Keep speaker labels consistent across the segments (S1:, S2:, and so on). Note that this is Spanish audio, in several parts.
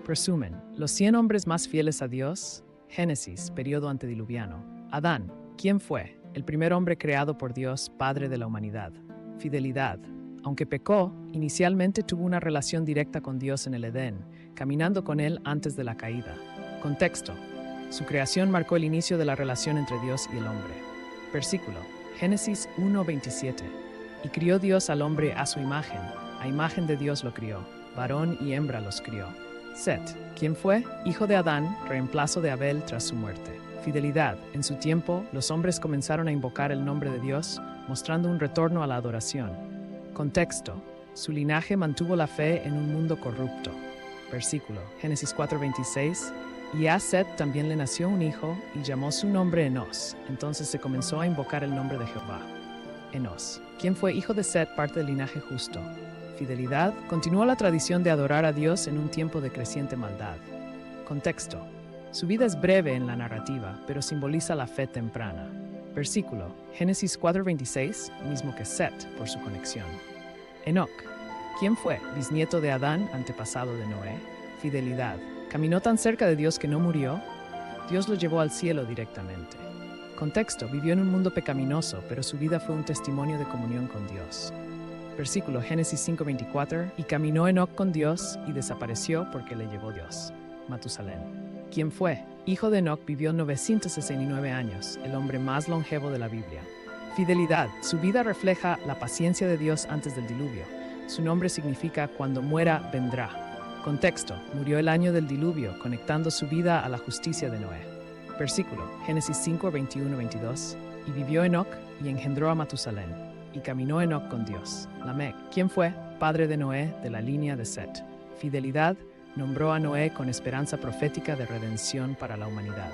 S1: Presumen, los 100 hombres más fieles a Dios. Génesis, periodo antediluviano. Adán, ¿quién fue? El primer hombre creado por Dios, padre de la humanidad. Fidelidad. Aunque pecó, inicialmente tuvo una relación directa con Dios en el Edén, caminando con él antes de la caída. Contexto. Su creación marcó el inicio de la relación entre Dios y el hombre. Versículo. Génesis 1:27. Y crió Dios al hombre a su imagen. A imagen de Dios lo crió. Varón y hembra los crió. Set, ¿quién fue? Hijo de Adán, reemplazo de Abel tras su muerte. Fidelidad. En su tiempo, los hombres comenzaron a invocar el nombre de Dios, mostrando un retorno a la adoración. Contexto. Su linaje mantuvo la fe en un mundo corrupto. Versículo. Génesis 4:26. Y a Set también le nació un hijo, y llamó su nombre Enos. Entonces se comenzó a invocar el nombre de Jehová. Enos. ¿Quién fue hijo de Set, parte del linaje justo? Fidelidad. Continuó la tradición de adorar a Dios en un tiempo de creciente maldad. Contexto. Su vida es breve en la narrativa, pero simboliza la fe temprana. Versículo. Génesis 4:26, mismo que Set, por su conexión. Enoc. ¿Quién fue? Bisnieto de Adán, antepasado de Noé. Fidelidad. Caminó tan cerca de Dios que no murió. Dios lo llevó al cielo directamente. Contexto. Vivió en un mundo pecaminoso, pero su vida fue un testimonio de comunión con Dios. Versículo. Génesis 5:24. Y caminó Enoc con Dios y desapareció porque le llevó Dios. Matusalén. ¿Quién fue? Hijo de Enoc, vivió 969 años, el hombre más longevo de la Biblia. Fidelidad. Su vida refleja la paciencia de Dios antes del diluvio. Su nombre significa cuando muera, vendrá. Contexto. Murió el año del diluvio, conectando su vida a la justicia de Noé. Versículo. Génesis 5:21-22. Y vivió Enoc y engendró a Matusalén. Y caminó Enoc con Dios. Lamec. ¿Quién fue? Padre de Noé, de la línea de Set. Fidelidad. Nombró a Noé con esperanza profética de redención para la humanidad.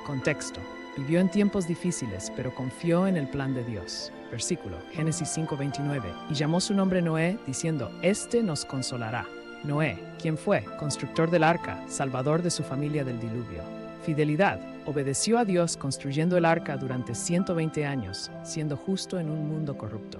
S1: Contexto. Vivió en tiempos difíciles, pero confió en el plan de Dios. Versículo. Génesis 5:29. Y llamó su nombre Noé, diciendo, «Este nos consolará». Noé, ¿quién fue? Constructor del arca, salvador de su familia del diluvio. Fidelidad. Obedeció a Dios construyendo el arca durante 120 años, siendo justo en un mundo corrupto.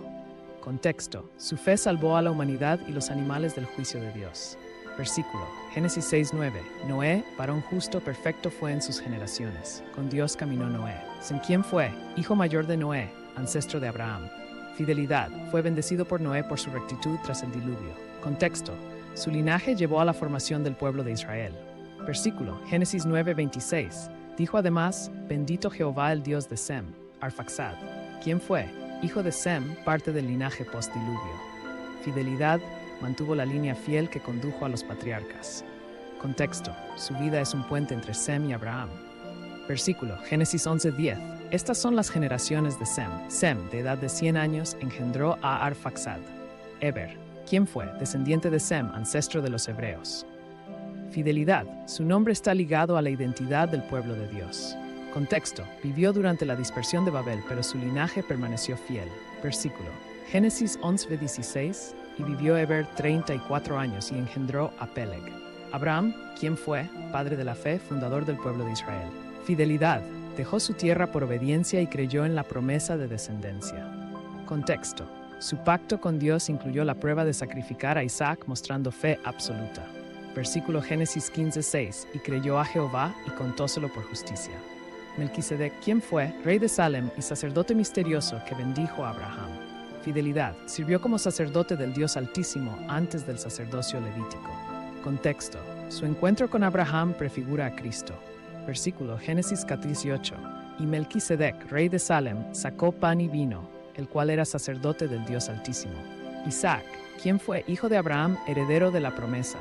S1: Contexto. Su fe salvó a la humanidad y los animales del juicio de Dios. Versículo. Génesis 6:9. Noé, varón justo, perfecto fue en sus generaciones. Con Dios caminó Noé. Sem, ¿quién fue? Hijo mayor de Noé, ancestro de Abraham. Fidelidad. Fue bendecido por Noé por su rectitud tras el diluvio. Contexto. Su linaje llevó a la formación del pueblo de Israel. Versículo. Génesis 9:26. Dijo además, bendito Jehová el Dios de Sem, Arfaxad. ¿Quién fue? Hijo de Sem, parte del linaje postdiluvio. Fidelidad. Mantuvo la línea fiel que condujo a los patriarcas. Contexto. Su vida es un puente entre Sem y Abraham. Versículo. Génesis 11:10. Estas son las generaciones de Sem. Sem, de edad de 100 años, engendró a Arfaxad. Eber. ¿Quién fue? Descendiente de Sem, ancestro de los hebreos. Fidelidad. Su nombre está ligado a la identidad del pueblo de Dios. Contexto. Vivió durante la dispersión de Babel, pero su linaje permaneció fiel. Versículo. Génesis 11:16. Y vivió Eber 34 años y engendró a Peleg. Abraham, ¿quién fue? Padre de la fe, fundador del pueblo de Israel. Fidelidad. Dejó su tierra por obediencia y creyó en la promesa de descendencia. Contexto. Su pacto con Dios incluyó la prueba de sacrificar a Isaac, mostrando fe absoluta. Versículo. Génesis 15:6. Y creyó a Jehová y contóselo por justicia. Melquisedec, ¿quién fue? Rey de Salem y sacerdote misterioso que bendijo a Abraham. Fidelidad. Sirvió como sacerdote del Dios Altísimo antes del sacerdocio levítico. Contexto. Su encuentro con Abraham prefigura a Cristo. Versículo. Génesis 18. Y Melquisedec, rey de Salem, sacó pan y vino, el cual era sacerdote del Dios Altísimo. Isaac, ¿quién fue? Hijo de Abraham, heredero de la promesa.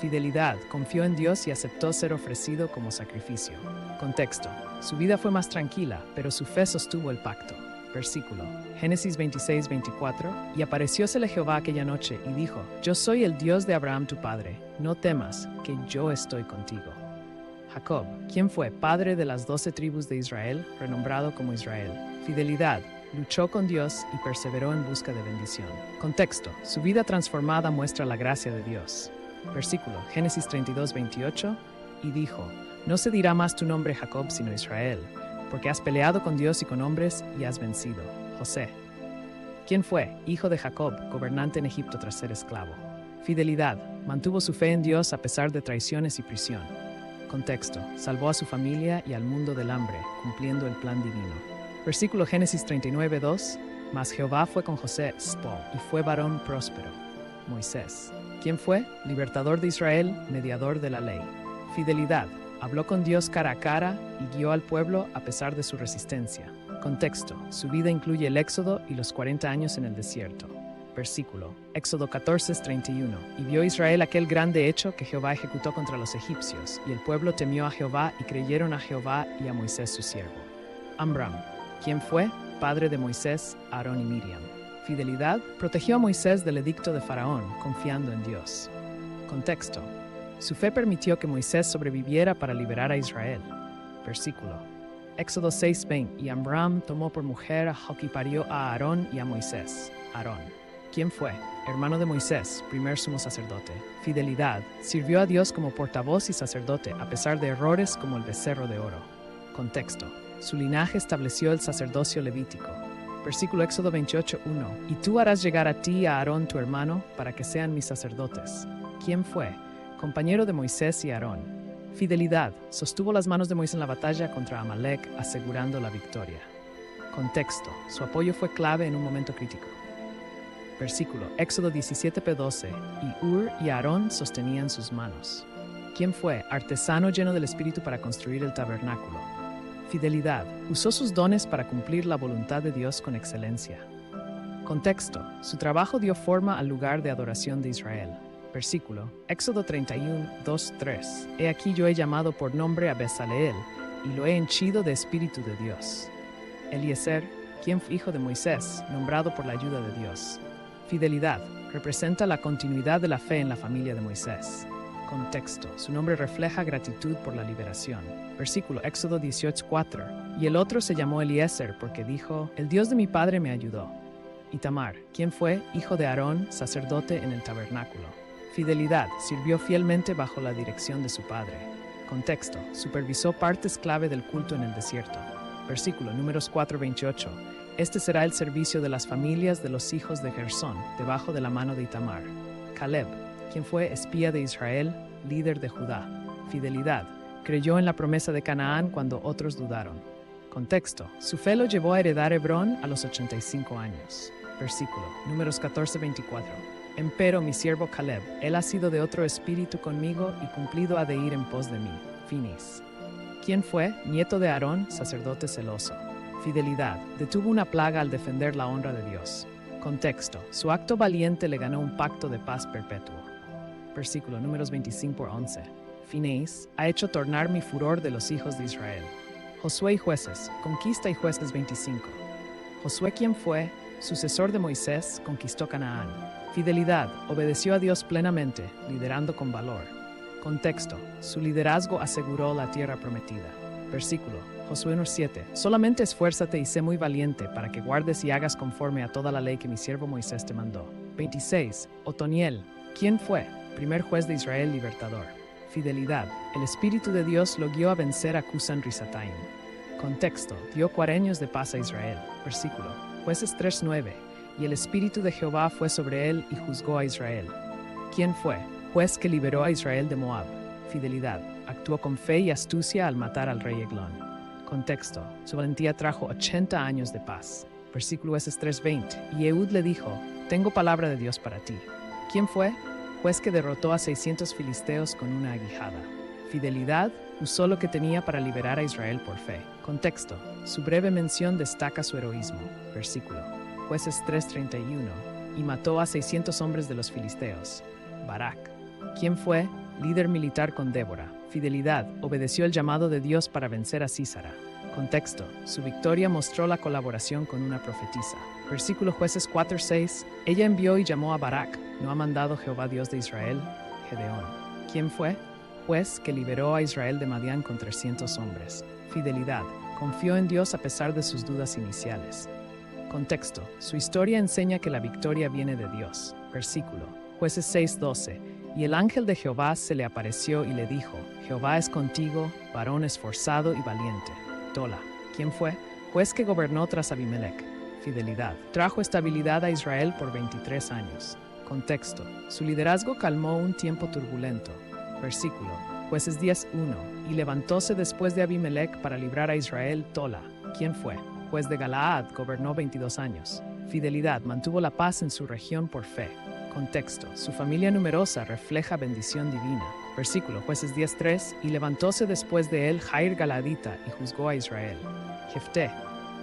S1: Fidelidad. Confió en Dios y aceptó ser ofrecido como sacrificio. Contexto. Su vida fue más tranquila, pero su fe sostuvo el pacto. Versículo. Génesis 26:24. Y apareciósele Jehová aquella noche y dijo, yo soy el Dios de Abraham tu padre, no temas, que yo estoy contigo. Jacob, ¿quién fue? Padre de las 12 tribus de Israel, renombrado como Israel. Fidelidad. Luchó con Dios y perseveró en busca de bendición. Contexto. Su vida transformada muestra la gracia de Dios. Versículo. Génesis 32:28. Y dijo, no se dirá más tu nombre Jacob, sino Israel, porque has peleado con Dios y con hombres y has vencido. José. ¿Quién fue? Hijo de Jacob, gobernante en Egipto tras ser esclavo. Fidelidad. Mantuvo su fe en Dios a pesar de traiciones y prisión. Contexto: salvó a su familia y al mundo del hambre, cumpliendo el plan divino. Versículo Génesis 39:2. Mas Jehová fue con José, y fue varón próspero. Moisés. ¿Quién fue? Libertador de Israel, mediador de la ley. Fidelidad. Habló con Dios cara a cara y guió al pueblo a pesar de su resistencia. Contexto: su vida incluye el Éxodo y los 40 años en el desierto. Versículo Éxodo 14:31. Y vio Israel aquel grande hecho que Jehová ejecutó contra los egipcios, y el pueblo temió a Jehová y creyeron a Jehová y a Moisés su siervo. Amram. ¿Quién fue? Padre de Moisés, Aarón y Miriam. Fidelidad. Protegió a Moisés del edicto de Faraón, confiando en Dios. Contexto: su fe permitió que Moisés sobreviviera para liberar a Israel. Versículo Éxodo 6:20. Y Amram tomó por mujer a Joc y parió a Aarón y a Moisés. Aarón. ¿Quién fue? Hermano de Moisés, primer sumo sacerdote. Fidelidad. Sirvió a Dios como portavoz y sacerdote, a pesar de errores como el becerro de oro. Contexto: su linaje estableció el sacerdocio levítico. Versículo Éxodo 28:1. Y tú harás llegar a ti y a Aarón tu hermano, para que sean mis sacerdotes. ¿Quién fue? Compañero de Moisés y Aarón. Fidelidad. Sostuvo las manos de Moisés en la batalla contra Amalek, asegurando la victoria. Contexto: su apoyo fue clave en un momento crítico. Versículo Éxodo 17:12. Y Ur y Aarón sostenían sus manos. ¿Quién fue? Artesano lleno del Espíritu para construir el tabernáculo. Fidelidad. Usó sus dones para cumplir la voluntad de Dios con excelencia. Contexto: su trabajo dio forma al lugar de adoración de Israel. Versículo Éxodo 31:2-3. He aquí yo he llamado por nombre a Bezaleel, y lo he henchido de Espíritu de Dios. Eliezer, quien fue hijo de Moisés, nombrado por la ayuda de Dios. Fidelidad. Representa la continuidad de la fe en la familia de Moisés. Contexto: su nombre refleja gratitud por la liberación. Versículo Éxodo 18:4. Y el otro se llamó Eliezer porque dijo: el Dios de mi padre me ayudó. Itamar, quien fue hijo de Aarón, sacerdote en el tabernáculo. Fidelidad. Sirvió fielmente bajo la dirección de su padre. Contexto: supervisó partes clave del culto en el desierto. Versículo Números 4:28. Este será el servicio de las familias de los hijos de Gersón, debajo de la mano de Itamar. Caleb, quien fue espía de Israel, líder de Judá. Fidelidad. Creyó en la promesa de Canaán cuando otros dudaron. Contexto: su fe lo llevó a heredar Hebrón a los 85 años. Versículo Números 14:24. Empero mi siervo Caleb, él ha sido de otro espíritu conmigo y cumplido ha de ir en pos de mí. Finis. ¿Quién fue? Nieto de Aarón, sacerdote celoso. Fidelidad. Detuvo una plaga al defender la honra de Dios. Contexto: su acto valiente le ganó un pacto de paz perpetuo. Versículo Números 25:11. Fineis ha hecho tornar mi furor de los hijos de Israel. Josué y Jueces, conquista y Jueces 25. Josué, quien fue sucesor de Moisés, conquistó Canaán. Fidelidad. Obedeció a Dios plenamente, liderando con valor. Contexto: su liderazgo aseguró la tierra prometida. Versículo Josué 1:7. Solamente esfuérzate y sé muy valiente para que guardes y hagas conforme a toda la ley que mi siervo Moisés te mandó. 26. Otoniel. ¿Quién fue? Primer juez de Israel libertador. Fidelidad. El Espíritu de Dios lo guió a vencer a Cusan Risataim. Contexto: dio 40 años de paz a Israel. Versículo Jueces 3:9. Y el Espíritu de Jehová fue sobre él y juzgó a Israel. ¿Quién fue? Juez que liberó a Israel de Moab. Fidelidad. Actuó con fe y astucia al matar al rey Eglón. Contexto: su valentía trajo 80 años de paz. Versículo Jueces 3:20. Y Ehud le dijo: tengo palabra de Dios para ti. ¿Quién fue? Juez que derrotó a 600 filisteos con una aguijada. Fidelidad. Usó lo que tenía para liberar a Israel por fe. Contexto: su breve mención destaca su heroísmo. Versículo Jueces 3:31. Y mató a 600 hombres de los filisteos. Barak. ¿Quién fue? Líder militar con Débora. Fidelidad. Obedeció el llamado de Dios para vencer a Sísara. Contexto: su victoria mostró la colaboración con una profetisa. Versículo Jueces 4:6. Ella envió y llamó a Barak. ¿No ha mandado Jehová Dios de Israel? Gedeón. ¿Quién fue? Juez que liberó a Israel de Madián con 300 hombres. Fidelidad. Confió en Dios a pesar de sus dudas iniciales. Contexto: su historia enseña que la victoria viene de Dios. Versículo Jueces 6:12. Y el ángel de Jehová se le apareció y le dijo: Jehová es contigo, varón esforzado y valiente. Tola. ¿Quién fue? Juez que gobernó tras Abimelech. Fidelidad. Trajo estabilidad a Israel por 23 años. Contexto. Su liderazgo calmó un tiempo turbulento. Versículo. Jueces 10:1. Y levantóse después de Abimelech para librar a Israel Tola. ¿Quién fue? Juez de Galaad, gobernó 22 años. Fidelidad, mantuvo la paz en su región por fe. Contexto. Su familia numerosa refleja bendición divina. Versículo. Jueces 10:3. Y levantóse después de él Jair Galadita y juzgó a Israel. Jefté.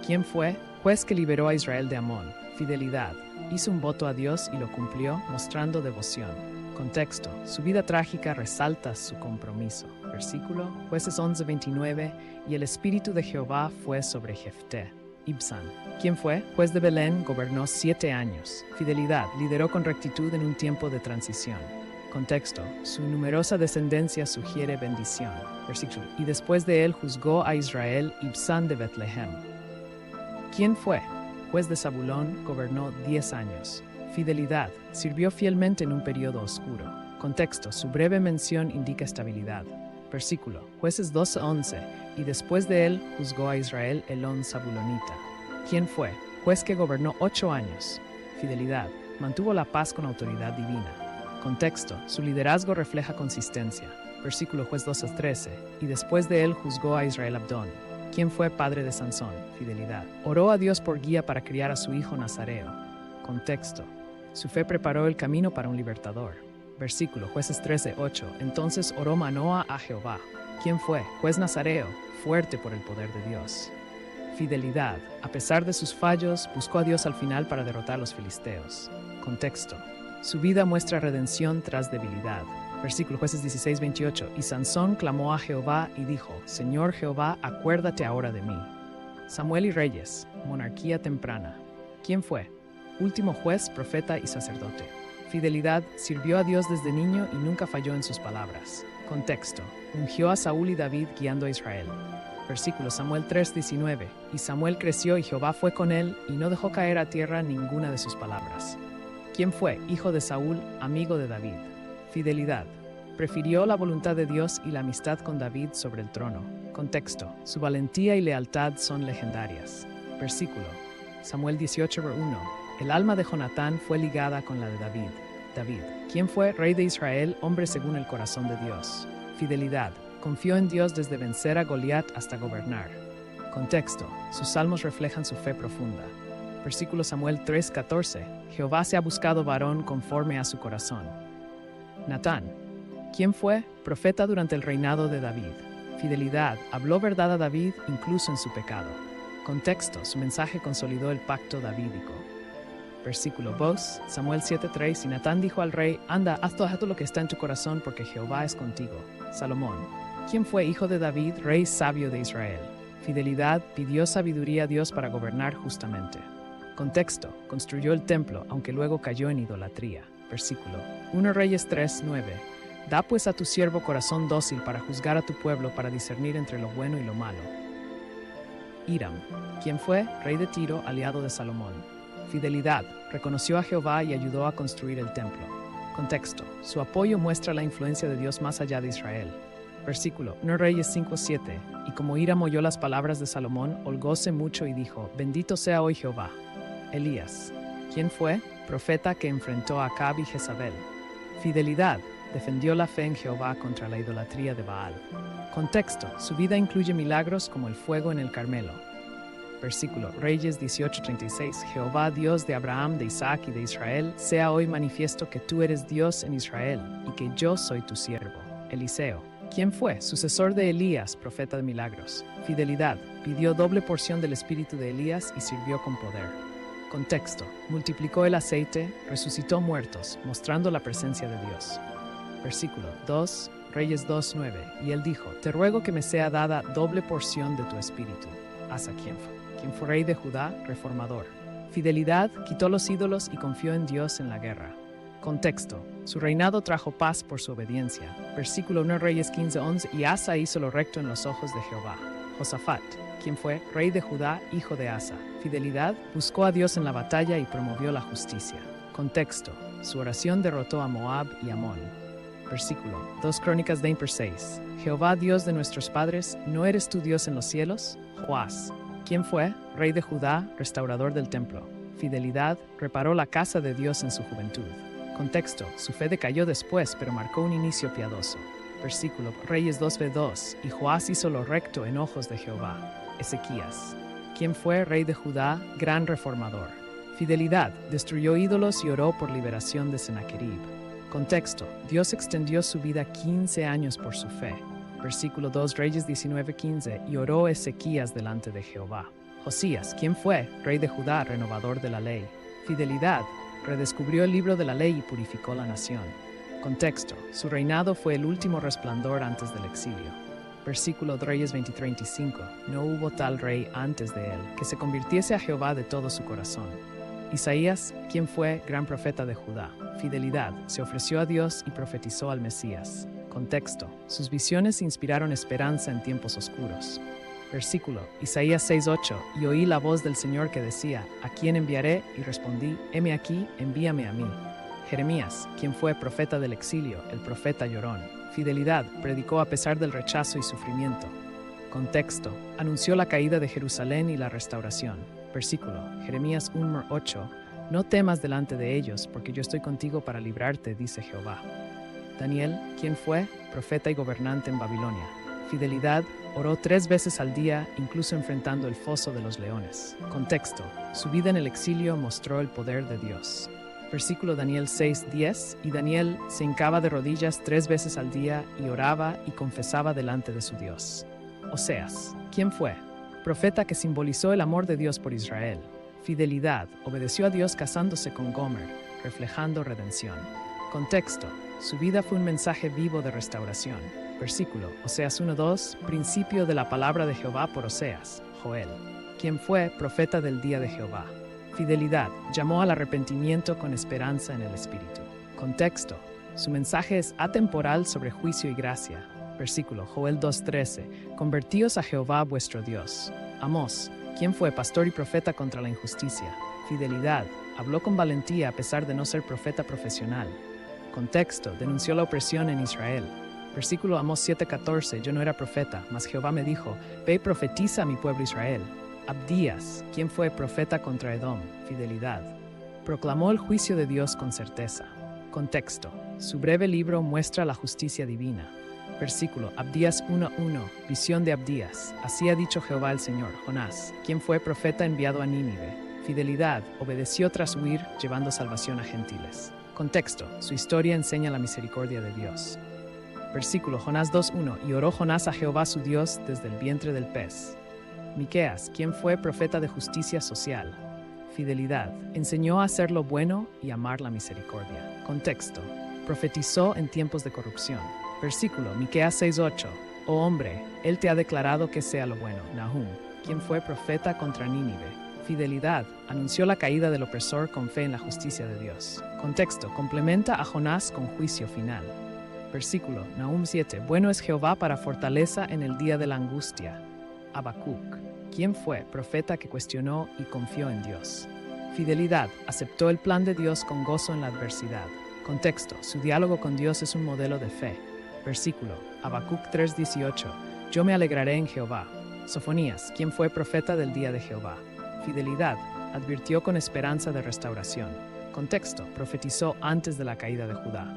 S1: ¿Quién fue? Juez que liberó a Israel de Amón. Fidelidad. Hizo un voto a Dios y lo cumplió, mostrando devoción. Contexto. Su vida trágica resalta su compromiso. Versículo. Jueces 11:29. Y el Espíritu de Jehová fue sobre Jefté. Ibzan. ¿Quién fue? Juez de Belén, gobernó 7 años. Fidelidad. Lideró con rectitud en un tiempo de transición. Contexto. Su numerosa descendencia sugiere bendición. Versículo. Y después de él juzgó a Israel Ibzan de Betlehem. ¿Quién fue? Juez de Zabulón, gobernó 10 años. Fidelidad. Sirvió fielmente en un periodo oscuro. Contexto. Su breve mención indica estabilidad. Versículo. Jueces 12:11. Y después de él juzgó a Israel Elón Zabulonita. ¿Quién fue? Juez que gobernó 8 años. Fidelidad. Mantuvo la paz con autoridad divina. Contexto. Su liderazgo refleja consistencia. Versículo. Juez 12:13. Y después de él juzgó a Israel Abdón. ¿Quién fue padre de Sansón? Fidelidad. Oró a Dios por guía para criar a su hijo Nazareo. Contexto. Su fe preparó el camino para un libertador. Versículo. Jueces 13:8. Entonces oró Manoa a Jehová. ¿Quién fue? Juez Nazareo, fuerte por el poder de Dios. Fidelidad. A pesar de sus fallos, buscó a Dios al final para derrotar a los filisteos. Contexto. Su vida muestra redención tras debilidad. Versículo. Jueces 16:28. Y Sansón clamó a Jehová y dijo: Señor Jehová, acuérdate ahora de mí. Samuel y Reyes. Monarquía temprana. ¿Quién fue? Último juez, profeta y sacerdote. Fidelidad. Sirvió a Dios desde niño y nunca falló en sus palabras. Contexto. Ungió a Saúl y David guiando a Israel. Versículo. Samuel 3:19. Y Samuel creció y Jehová fue con él y no dejó caer a tierra ninguna de sus palabras. ¿Quién fue? Hijo de Saúl, amigo de David. Fidelidad. Prefirió la voluntad de Dios y la amistad con David sobre el trono. Contexto. Su valentía y lealtad son legendarias. Versículo. Samuel 18:1. El alma de Jonatán fue ligada con la de David. David. ¿Quién fue? Rey de Israel, hombre según el corazón de Dios. Fidelidad. Confió en Dios desde vencer a Goliat hasta gobernar. Contexto. Sus salmos reflejan su fe profunda. Versículo. Samuel 3:14. Jehová se ha buscado varón conforme a su corazón. Natán. ¿Quién fue? Profeta durante el reinado de David. Fidelidad. Habló verdad a David incluso en su pecado. Contexto. Su mensaje consolidó el pacto davídico. Versículo. Voz. Samuel 7:3. Y Natán dijo al rey: Anda, haz todo lo que está en tu corazón, porque Jehová es contigo. Salomón. ¿Quién fue? Hijo de David, rey sabio de Israel. Fidelidad. Pidió sabiduría a Dios para gobernar justamente. Contexto. Construyó el templo, aunque luego cayó en idolatría. Versículo. 1 Reyes 3:9. Da pues a tu siervo corazón dócil para juzgar a tu pueblo, para discernir entre lo bueno y lo malo. Hiram. ¿Quién fue? Rey de Tiro, aliado de Salomón. Fidelidad. Reconoció a Jehová y ayudó a construir el templo. Contexto. Su apoyo muestra la influencia de Dios más allá de Israel. Versículo. 1 Reyes 5:7. Y como Hiram oyó las palabras de Salomón, holgóse mucho y dijo: Bendito sea hoy Jehová. Elías. ¿Quién fue? Profeta que enfrentó a Acab y Jezabel. Fidelidad. Defendió la fe en Jehová contra la idolatría de Baal. Contexto. Su vida incluye milagros como el fuego en el Carmelo. Versículo. Reyes 18:36. Jehová, Dios de Abraham, de Isaac y de Israel, sea hoy manifiesto que tú eres Dios en Israel y que yo soy tu siervo. Eliseo. ¿Quién fue? Sucesor de Elías, profeta de milagros. Fidelidad. Pidió doble porción del espíritu de Elías y sirvió con poder. Contexto. Multiplicó el aceite, resucitó muertos, mostrando la presencia de Dios. Versículo. 2 Reyes 2:9. Y él dijo: Te ruego que me sea dada doble porción de tu espíritu. Asa. ¿Quién fue rey de Judá? Reformador. Fidelidad. Quitó los ídolos y confió en Dios en la guerra. Contexto. Su reinado trajo paz por su obediencia. Versículo. 1 Reyes 15:11. Y Asa hizo lo recto en los ojos de Jehová. Josafat. ¿Quién fue? Rey de Judá, hijo de Asa. Fidelidad. Buscó a Dios en la batalla y promovió la justicia. Contexto. Su oración derrotó a Moab y Amón. Versículo. 2 Crónicas 20:6. Jehová, Dios de nuestros padres, ¿no eres tú Dios en los cielos? Joás. ¿Quién fue? Rey de Judá, restaurador del templo. Fidelidad. Reparó la casa de Dios en su juventud. Contexto, su fe decayó después, pero marcó un inicio piadoso. Versículo, Reyes 2:2, y Joás hizo lo recto en ojos de Jehová. Ezequías, quien fue rey de Judá, gran reformador. Fidelidad, destruyó ídolos y oró por liberación de Sennacherib. Contexto, Dios extendió su vida 15 años por su fe. Versículo 2, Reyes 19:15, y oró Ezequías delante de Jehová. Josías, quien fue rey de Judá, renovador de la ley. Fidelidad, redescubrió el libro de la ley y purificó la nación. Contexto, su reinado fue el último resplandor antes del exilio. Versículo de Reyes 20:35, no hubo tal rey antes de él, que se convirtiese a Jehová de todo su corazón. Isaías, quien fue gran profeta de Judá. Fidelidad, se ofreció a Dios y profetizó al Mesías. Contexto, sus visiones inspiraron esperanza en tiempos oscuros. Versículo, Isaías 6:8, y oí la voz del Señor que decía, ¿a quién enviaré? Y respondí, heme aquí, envíame a mí. Jeremías, quien fue profeta del exilio, el profeta llorón. Fidelidad, predicó a pesar del rechazo y sufrimiento. Contexto, anunció la caída de Jerusalén y la restauración. Versículo, Jeremías 1:8, no temas delante de ellos, porque yo estoy contigo para librarte, dice Jehová. Daniel, quien fue profeta y gobernante en Babilonia. Fidelidad, oró 3 veces al día, incluso enfrentando el foso de los leones. Contexto, su vida en el exilio mostró el poder de Dios. Versículo Daniel 6:10, y Daniel se hincaba de rodillas 3 veces al día y oraba y confesaba delante de su Dios. Oseas, ¿quién fue? Profeta que simbolizó el amor de Dios por Israel. Fidelidad, obedeció a Dios casándose con Gomer, reflejando redención. Contexto, su vida fue un mensaje vivo de restauración. Versículo, Oseas 1:2, principio de la palabra de Jehová por Oseas, Joel, quien fue profeta del día de Jehová. Fidelidad, llamó al arrepentimiento con esperanza en el Espíritu. Contexto, su mensaje es atemporal sobre juicio y gracia. Versículo, Joel 2:13, convertíos a Jehová vuestro Dios. Amós, quien fue pastor y profeta contra la injusticia. Fidelidad, habló con valentía a pesar de no ser profeta profesional. Contexto, denunció la opresión en Israel. Versículo Amós 7:14, yo no era profeta, mas Jehová me dijo, ve y profetiza a mi pueblo Israel. Abdías, quien fue profeta contra Edom. Fidelidad, proclamó el juicio de Dios con certeza. Contexto, su breve libro muestra la justicia divina. Versículo, Abdías 1:1, visión de Abdías. Así ha dicho Jehová el Señor, Jonás, quien fue profeta enviado a Nínive. Fidelidad, obedeció tras huir, llevando salvación a gentiles. Contexto, su historia enseña la misericordia de Dios. Versículo, Jonás 2:1, y oró Jonás a Jehová su Dios desde el vientre del pez. Miqueas, quien fue profeta de justicia social. Fidelidad, enseñó a hacer lo bueno y amar la misericordia. Contexto, profetizó en tiempos de corrupción. Versículo, Miqueas 6:8, oh hombre, él te ha declarado que sea lo bueno. Nahum, quien fue profeta contra Nínive. Fidelidad, anunció la caída del opresor con fe en la justicia de Dios. Contexto, complementa a Jonás con juicio final. Versículo, Nahum 7, bueno es Jehová para fortaleza en el día de la angustia. Habacuc, quien fue profeta que cuestionó y confió en Dios. Fidelidad, aceptó el plan de Dios con gozo en la adversidad. Contexto, su diálogo con Dios es un modelo de fe. Versículo, Habacuc 3:18, yo me alegraré en Jehová. Sofonías, quien fue profeta del día de Jehová. Fidelidad, advirtió con esperanza de restauración. Contexto, profetizó antes de la caída de Judá.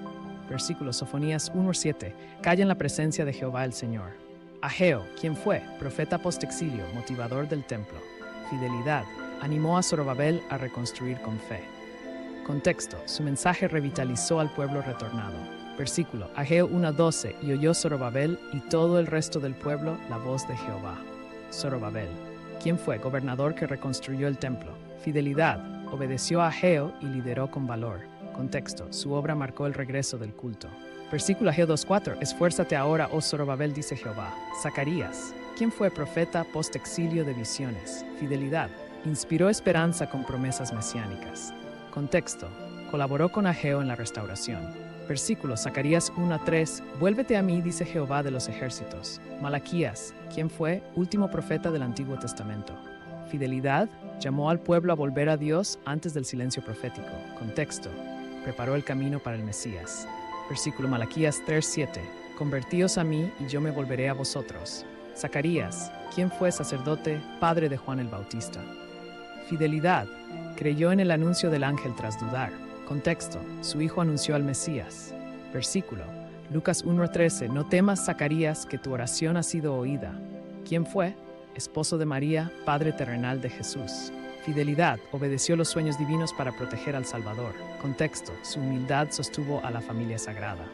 S1: Versículo, Sofonías 1:7, calla en la presencia de Jehová el Señor. Ageo, quien fue profeta post-exilio, motivador del templo. Fidelidad, animó a Zorobabel a reconstruir con fe. Contexto, su mensaje revitalizó al pueblo retornado. Versículo, Ageo 1:12, y oyó Zorobabel y todo el resto del pueblo la voz de Jehová. Zorobabel, quien fue gobernador que reconstruyó el templo. Fidelidad, obedeció a Ageo y lideró con valor. Contexto, su obra marcó el regreso del culto. Versículo Ageo 2:4, esfuérzate ahora, oh Zorobabel, dice Jehová. Zacarías, quien fue profeta post-exilio de visiones. Fidelidad, inspiró esperanza con promesas mesiánicas. Contexto, colaboró con Ageo en la restauración. Versículo Zacarías 1:3, vuélvete a mí, dice Jehová de los ejércitos. Malaquías, quien fue último profeta del Antiguo Testamento. Fidelidad, llamó al pueblo a volver a Dios antes del silencio profético. Contexto, preparó el camino para el Mesías. Versículo Malaquías 3:7, convertíos a mí y yo me volveré a vosotros. Zacarías, quien fue sacerdote, padre de Juan el Bautista. Fidelidad, creyó en el anuncio del ángel tras dudar. Contexto: su hijo anunció al Mesías. Versículo: Lucas 1:13. No temas, Zacarías, que tu oración ha sido oída. ¿Quién fue? Esposo de María, padre terrenal de Jesús. Fidelidad: obedeció los sueños divinos para proteger al Salvador. Contexto: su humildad sostuvo a la familia sagrada.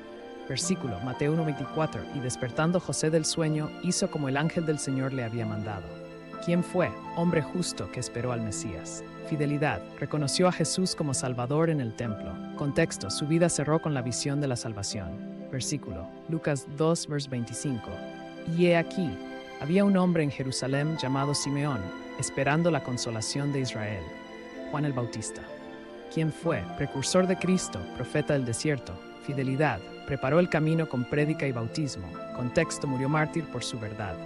S1: Versículo: Mateo 1:24. Y despertando José del sueño, hizo como el ángel del Señor le había mandado. ¿Quién fue? Hombre justo que esperó al Mesías. Fidelidad: reconoció a Jesús como Salvador en el templo. Contexto: su vida cerró con la visión de la salvación. Versículo: Lucas 2, vers 25. Y he aquí, había un hombre en Jerusalén llamado Simeón, esperando la consolación de Israel. Juan el Bautista. ¿Quién fue? Precursor de Cristo, profeta del desierto. Fidelidad: preparó el camino con prédica y bautismo. Contexto: murió mártir por su verdad.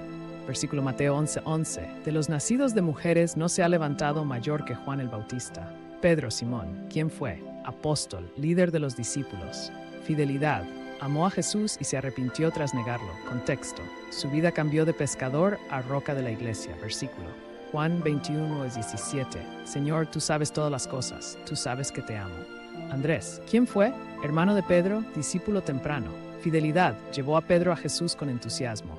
S1: Versículo: Mateo 11:11. De los nacidos de mujeres no se ha levantado mayor que Juan el Bautista. Pedro, Simón. ¿Quién fue? Apóstol, líder de los discípulos. Fidelidad: amó a Jesús y se arrepintió tras negarlo. Contexto: su vida cambió de pescador a roca de la iglesia. Versículo: Juan 21:17. Señor, tú sabes todas las cosas, tú sabes que te amo. Andrés. ¿Quién fue? Hermano de Pedro, discípulo temprano. Fidelidad: llevó a Pedro a Jesús con entusiasmo.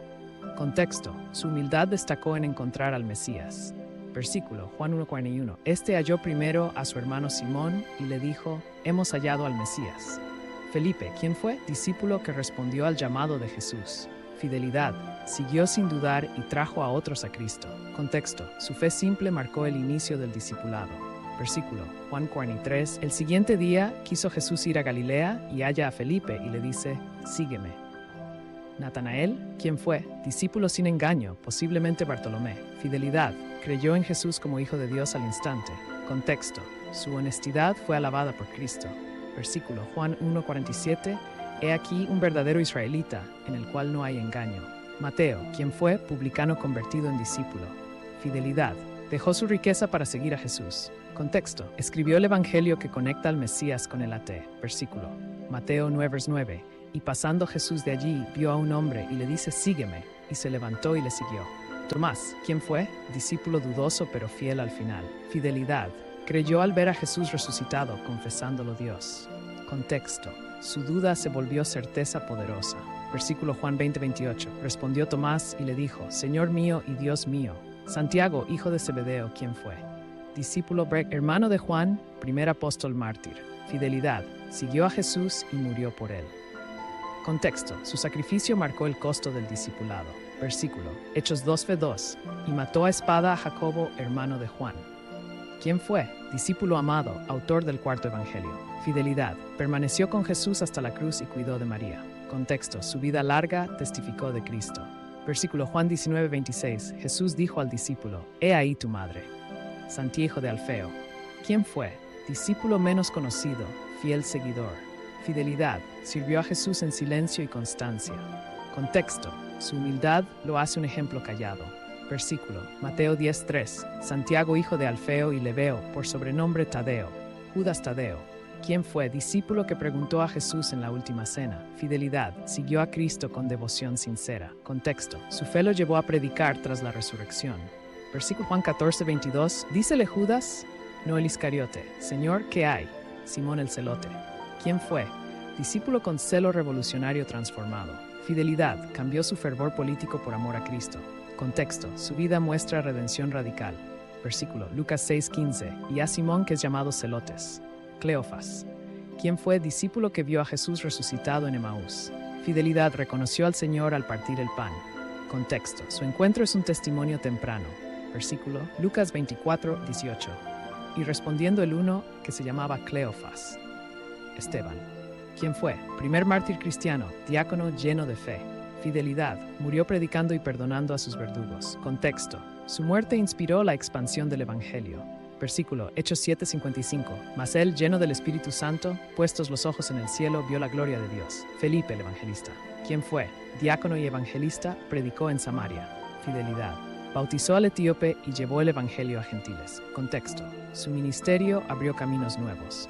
S1: Contexto: su humildad destacó en encontrar al Mesías. Versículo: Juan 1:41. Este halló primero a su hermano Simón y le dijo: hemos hallado al Mesías. Felipe. ¿Quién fue? Discípulo que respondió al llamado de Jesús. Fidelidad: siguió sin dudar y trajo a otros a Cristo. Contexto: su fe simple marcó el inicio del discipulado. Versículo: Juan 43. El siguiente día quiso Jesús ir a Galilea y halla a Felipe y le dice: sígueme. Natanael. ¿Quién fue? Discípulo sin engaño, posiblemente Bartolomé. Fidelidad: creyó en Jesús como Hijo de Dios al instante. Contexto: su honestidad fue alabada por Cristo. Versículo: Juan 1:47. He aquí un verdadero israelita, en el cual no hay engaño. Mateo. ¿Quién fue? Publicano convertido en discípulo. Fidelidad: dejó su riqueza para seguir a Jesús. Contexto: escribió el evangelio que conecta al Mesías con el AT. Versículo: Mateo 9:9. Y pasando Jesús de allí, vio a un hombre y le dice: sígueme, y se levantó y le siguió. Tomás. ¿Quién fue? Discípulo dudoso pero fiel al final. Fidelidad: creyó al ver a Jesús resucitado, confesándolo Dios. Contexto: su duda se volvió certeza poderosa. Versículo: Juan 20:28. Respondió Tomás y le dijo: Señor mío y Dios mío. Santiago, hijo de Zebedeo. ¿Quién fue? Discípulo hermano de Juan, primer apóstol mártir. Fidelidad: siguió a Jesús y murió por él. Contexto: su sacrificio marcó el costo del discipulado. Versículo: Hechos 2:2. Y mató a espada a Jacobo, hermano de Juan. ¿Quién fue? Discípulo amado, autor del cuarto evangelio. Fidelidad: permaneció con Jesús hasta la cruz y cuidó de María. Contexto: su vida larga testificó de Cristo. Versículo: Juan 19:26. Jesús dijo al discípulo: He ahí tu madre. Santiago de Alfeo. ¿Quién fue? Discípulo menos conocido, fiel seguidor. Fidelidad: sirvió a Jesús en silencio y constancia. Contexto: su humildad lo hace un ejemplo callado. Versículo: Mateo 10:3. Santiago, hijo de Alfeo y Lebeo, por sobrenombre Tadeo. Judas Tadeo. ¿Quién fue? Discípulo que preguntó a Jesús en la última cena. Fidelidad: siguió a Cristo con devoción sincera. Contexto: su fe lo llevó a predicar tras la resurrección. Versículo: Juan 14:22. Dícele Judas, no el Iscariote: Señor, ¿qué hay? Simón el celote. ¿Quién fue? Discípulo con celo revolucionario transformado. Fidelidad: cambió su fervor político por amor a Cristo. Contexto: su vida muestra redención radical. Versículo: Lucas 6:15. Y a Simón, que es llamado Celotes. Cleofas. ¿Quién fue? Discípulo que vio a Jesús resucitado en Emaús. Fidelidad: reconoció al Señor al partir el pan. Contexto: su encuentro es un testimonio temprano. Versículo: Lucas 24:18. Y respondiendo el uno, que se llamaba Cleofas. Esteban. ¿Quién fue? Primer mártir cristiano, diácono lleno de fe. Fidelidad: murió predicando y perdonando a sus verdugos. Contexto: su muerte inspiró la expansión del evangelio. Versículo: Hechos 7:55. Mas él, lleno del Espíritu Santo, puestos los ojos en el cielo, vio la gloria de Dios. Felipe el evangelista. ¿Quién fue? Diácono y evangelista, predicó en Samaria. Fidelidad: bautizó al etíope y llevó el evangelio a gentiles. Contexto: su ministerio abrió caminos nuevos.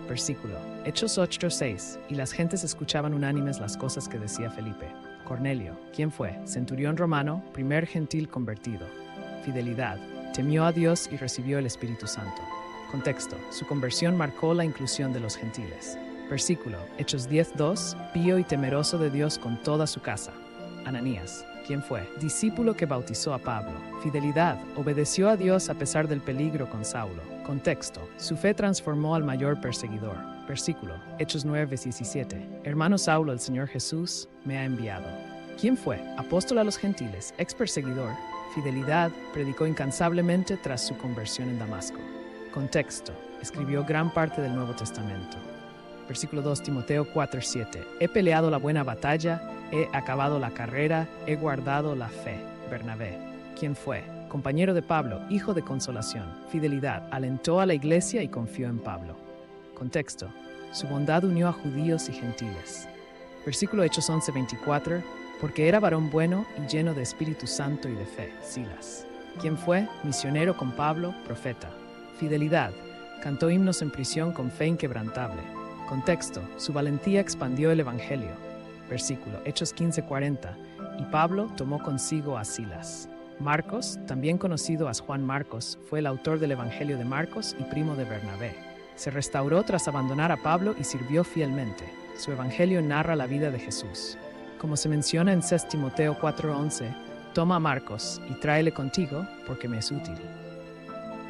S1: Versículo: Hechos 8:6. Y las gentes escuchaban unánimes las cosas que decía Felipe. Cornelio. ¿Quién fue? Centurión romano, primer gentil convertido. Fidelidad: temió a Dios y recibió el Espíritu Santo. Contexto. Su conversión marcó la inclusión de los gentiles. Versículo. Hechos 10:2. Pío y temeroso de Dios con toda su casa. Ananías. ¿Quién fue? Discípulo que bautizó a Pablo. Fidelidad. Obedeció a Dios a pesar del peligro con Saulo. Contexto. Su fe transformó al mayor perseguidor. Versículo. Hechos 9:17. Hermano Saulo, el Señor Jesús me ha enviado. ¿Quién fue? Apóstol a los gentiles, ex perseguidor. Fidelidad. Predicó incansablemente tras su conversión en Damasco. Contexto. Escribió gran parte del Nuevo Testamento. Versículo 2, Timoteo 4:7. He peleado la buena batalla, he acabado la carrera, he guardado la fe. Bernabé. ¿Quién fue? Compañero de Pablo, hijo de consolación. Fidelidad. Alentó a la iglesia y confió en Pablo. Contexto. Su bondad unió a judíos y gentiles. Versículo Hechos 11:24. Porque era varón bueno y lleno de Espíritu Santo y de fe. Silas. ¿Quién fue? Misionero con Pablo, profeta. Fidelidad. Cantó himnos en prisión con fe inquebrantable. Contexto. Su valentía expandió el Evangelio. Versículo. Hechos 15:40. Y Pablo tomó consigo a Silas. Marcos, también conocido as Juan Marcos, fue el autor del Evangelio de Marcos y primo de Bernabé. Se restauró tras abandonar a Pablo y sirvió fielmente. Su Evangelio narra la vida de Jesús. Como se menciona en 2 Timoteo 4:11, toma a Marcos y tráele contigo porque me es útil.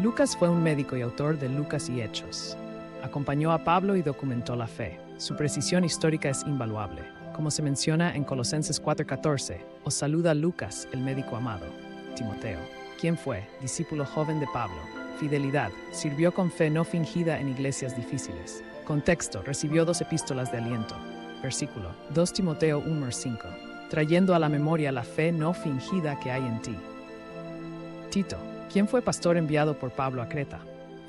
S1: Lucas fue un médico y autor de Lucas y Hechos. Acompañó a Pablo y documentó la fe. Su precisión histórica es invaluable. Como se menciona en Colosenses 4:14, os saluda Lucas, el médico amado. Timoteo. ¿Quién fue? Discípulo joven de Pablo. Fidelidad. Sirvió con fe no fingida en iglesias difíciles. Contexto. Recibió 2 epístolas de aliento. Versículo. 2 Timoteo 1:5. Trayendo a la memoria la fe no fingida que hay en ti. Tito. ¿Quién fue pastor enviado por Pablo a Creta?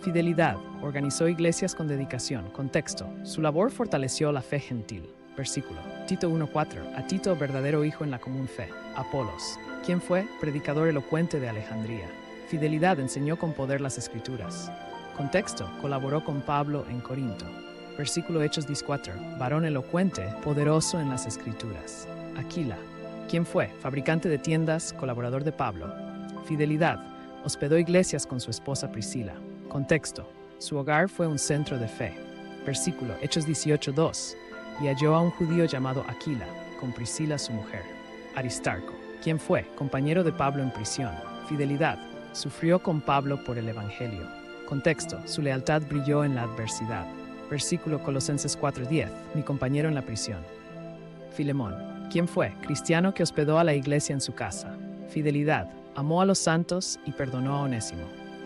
S1: Fidelidad. Organizó iglesias con dedicación. Contexto. Su labor fortaleció la fe gentil. Versículo. Tito 1:4. A Tito, verdadero hijo en la común fe. Apolos. ¿Quién fue? Predicador elocuente de Alejandría. Fidelidad. Enseñó con poder las Escrituras. Contexto. Colaboró con Pablo en Corinto. Versículo Hechos 10:4. Varón elocuente, poderoso en las Escrituras. Aquila. ¿Quién fue? Fabricante de tiendas, colaborador de Pablo. Fidelidad. Hospedó iglesias con su esposa Priscila. Contexto. Su hogar fue un centro de fe. Versículo Hechos 18:2. Y halló a un judío llamado Aquila, con Priscila su mujer. Aristarco. ¿Quién fue? Compañero de Pablo en prisión. Fidelidad. Sufrió con Pablo por el Evangelio. Contexto. Su lealtad brilló en la adversidad. Versículo Colosenses 4:10. Mi compañero en la prisión. Filemón. ¿Quién fue? Cristiano que hospedó a la iglesia en su casa. Fidelidad. Amó a los santos y perdonó a Onésimo.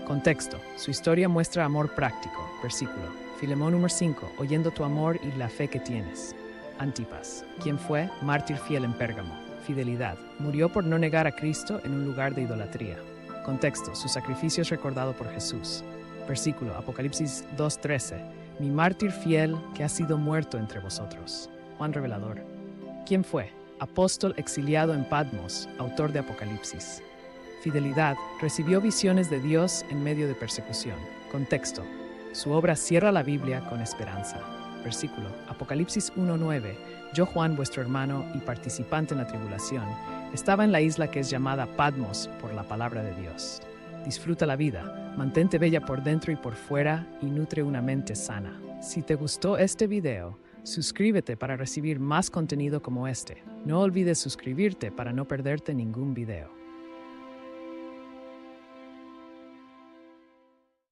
S1: Contexto. Su historia muestra amor práctico. Versículo. Filemón 1:5. Oyendo tu amor y la fe que tienes. Antipas. ¿Quién fue? Mártir fiel en Pérgamo. Fidelidad. Murió por no negar a Cristo en un lugar de idolatría. Contexto. Su sacrificio es recordado por Jesús. Versículo. Apocalipsis 2:13. Mi mártir fiel que ha sido muerto entre vosotros. Juan Revelador. ¿Quién fue? Apóstol exiliado en Patmos, autor de Apocalipsis. Fidelidad. Recibió visiones de Dios en medio de persecución. Contexto. Su obra cierra la Biblia con esperanza. Versículo. Apocalipsis 1:9. Yo, Juan, vuestro hermano y participante en la tribulación, estaba en la isla que es llamada Patmos por la palabra de Dios. Disfruta la vida, mantente bella por dentro y por fuera y nutre una mente sana. Si te gustó este video, suscríbete para recibir más contenido como este. No olvides suscribirte para no perderte ningún video.